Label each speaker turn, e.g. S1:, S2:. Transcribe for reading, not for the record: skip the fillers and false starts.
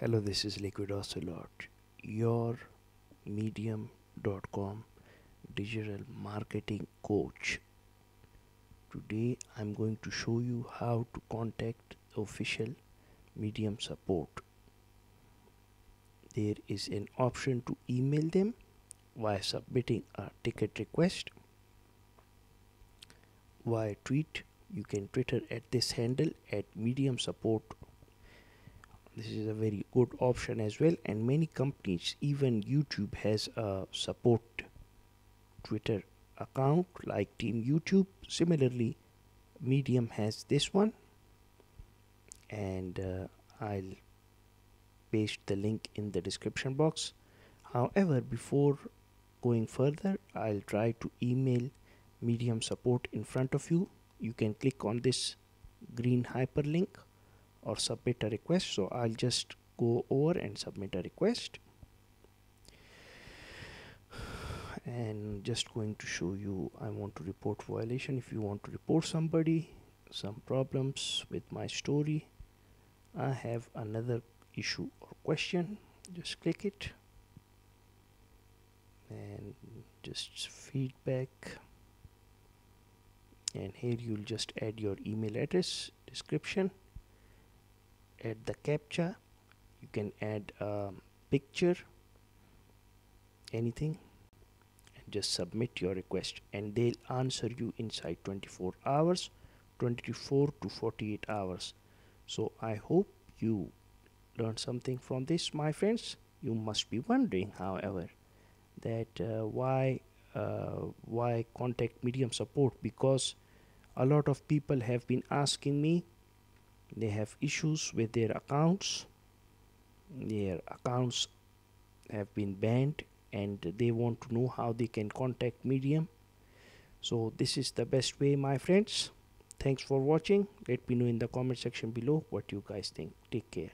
S1: Hello, this is Liquid Ocelot, your Medium.com digital marketing coach. Today I'm going to show you how to contact official Medium support. There is an option to email them via submitting a ticket request. Via tweet, you can Twitter at this handle at Medium support. This is a very good option as well, and many companies, even YouTube has a support Twitter account like Team YouTube. Similarly, Medium has this one, and I'll paste the link in the description box. However, before going further, I'll try to email Medium support in front of you. You can click on this green hyperlink or submit a request. So I'll just go over and submit a request, and just going to show you I want to report violation. If you want to report somebody, some problems with my story, I have another issue or question, just click it and just feedback, and here you'll just add your email address, description, add the captcha, you can add a picture, anything, and just submit your request, and they'll answer you inside 24 hours, 24 to 48 hours. So I hope you learned something from this, my friends. You must be wondering, however, that why contact Medium support, because a lot of people have been asking me. They have issues with their accounts have been banned, and they want to know how they can contact Medium. So this is the best way, my friends. Thanks for watching. Let me know in the comment section below what you guys think. Take care.